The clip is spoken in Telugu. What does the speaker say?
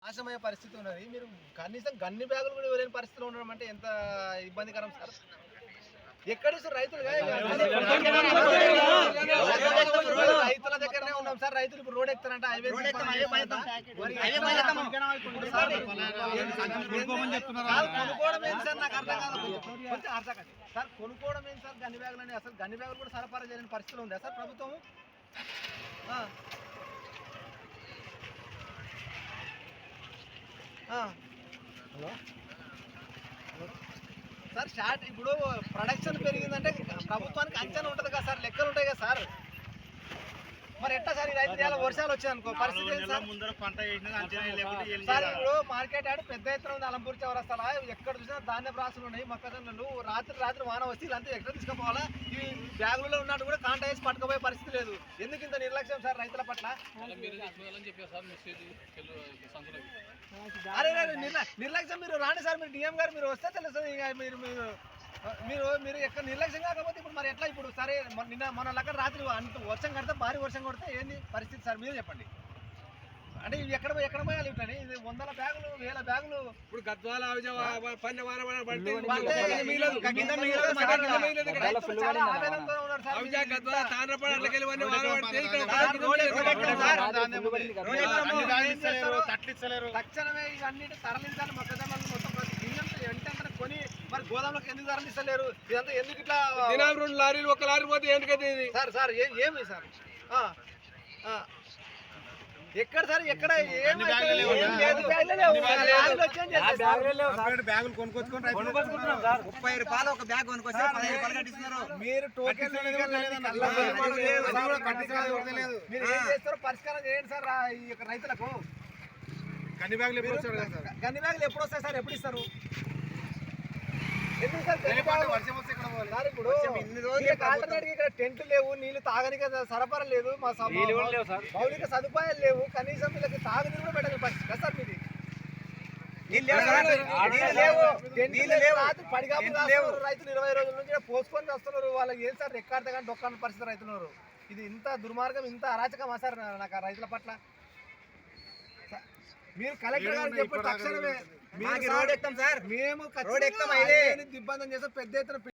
నాశమయ్యే పరిస్థితి ఉన్నది. మీరు కనీసం గన్ని బ్యాగులు కూడా ఇవ్వలేని పరిస్థితిలో ఉండడం అంటే ఎంత ఇబ్బందికరం సార్. ఎక్కడ రైతులు రైతుల దగ్గరనే ఉన్నాం సార్. రైతులు ఇప్పుడు రోడ్ ఎక్కుతారంట కొనుక్కోవడం ఏంటి సార్, నాకు అర్థం కాదు. కొంచెం అర్థం కాదు సార్. కొనుక్కోవడం ఏంటి సార్ గన్ని బ్యాగులు అని? అసలు గన్ని బ్యాగులు కూడా సరఫరా చేయలేని పరిస్థితులు ఉందా సార్ ప్రభుత్వం? హలో సార్, షార్ట్ ఇప్పుడు ప్రొడక్షన్ పెరిగిందంటే ప్రభుత్వానికి అంచనా ఉంటుంది కదా సార్, లెక్కలు ఉంటాయి కదా సార్. మరి ఎట్లా సార్ ఈ రైతు వర్షాలు వచ్చాయి అనుకో పరిస్థితి సార్. ఇప్పుడు మార్కెట్ యాడ్ పెద్ద ఎత్తున ఉంది. అలంపూర్ చౌరస్తాల ఎక్కడ చూసినా ధాన్య రాసులు ఉన్నాయి, మొక్కజొన్నలు. రాత్రి వాన వచ్చి ఇలాంటి ఎక్కడ తీసుకుపోవాలా? ఈ బ్యాగులలో ఉన్నట్టు కూడా కాంటా వేసి పట్టుకుపోయే పరిస్థితి లేదు. ఎందుకు ఇంత నిర్లక్ష్యం సార్ రైతుల పట్ల? అరే నిర్లక్ష్యం మీరు రాండి సార్. మీరు డిఎం గారు మీరు వస్తే తెలుస్తుంది. ఇక మీరు మీరు మీరు మీరు ఎక్కడ నిర్లక్ష్యం కాకపోతే ఇప్పుడు మరి ఎట్లా? ఇప్పుడు సరే మొన్న లెక్క రాత్రి వర్షం కడితే భారీ వర్షం కొడితే ఏంది పరిస్థితి సార్? మీరు చెప్పండి. అంటే ఇవి ఎక్కడ పోయాలి? ఇట్లా ఇది 100 బ్యాగులు 1000 బ్యాగులు ఇప్పుడు గద్వాల తక్షణమే ఇవన్నిటి తరలించాలి. మొక్కజొన్నలు మొత్తం ఏంటంటే కొని మరి గోదాంలోకి ఎందుకు తరలిస్తలేరు? ఇదంతా ఎందుకు ఇట్లా 2 లారీలు 1 లారీ పోతే ఏంటికైతే ఇది సార్? సార్ ఏమి సార్ ఎక్కడ సార్? ఎక్కడ బ్యాగులు కొనుక్కొచ్చుకొని 30 రూపాయలు ఒక బ్యాగ్ కొనుక్కొచ్చి 15 రూపాయలు కట్టిస్తున్నారు. మీరు టోకెన్ మీరు ఏం చేస్తారో పరిష్కారం చేయండి సార్ ఈ యొక్క రైతులకు. గన్ని బ్యాగులు ఎప్పుడు వస్తాయి సార్? ఎప్పుడు ఇస్తారు? ఎందుకు సార్ సార్ ఇప్పుడు ఇన్ని రోజులు ఇక్కడ టెంట్ లేవు, నీళ్లు తాగనికి సరఫరా లేదు, మా మౌలిక సదుపాయాలు లేవు, కనీసం వీళ్ళకి తాగునీరు కూడా పెట్టాలి పరిస్థితి సార్ మీది. రైతులు 20 రోజుల నుంచి పోసుకొని వస్తున్నారు. వాళ్ళకి ఏం సార్ ఎక్కడ కానీ డొక్కాని పరిస్థితి రైతులు ఉన్నారు. ఇది ఇంత దుర్మార్గం, ఇంత అరాచకమా సార్ నాకు ఆ రైతుల పట్ల? మీరు కలెక్టర్ గారు చెప్పి తక్షణమే రోడ్ ఎక్కుతాం సార్. మేము రోడ్ ఎక్కుతాం, ఇబ్బంది చేస్తాం పెద్ద ఎత్తున.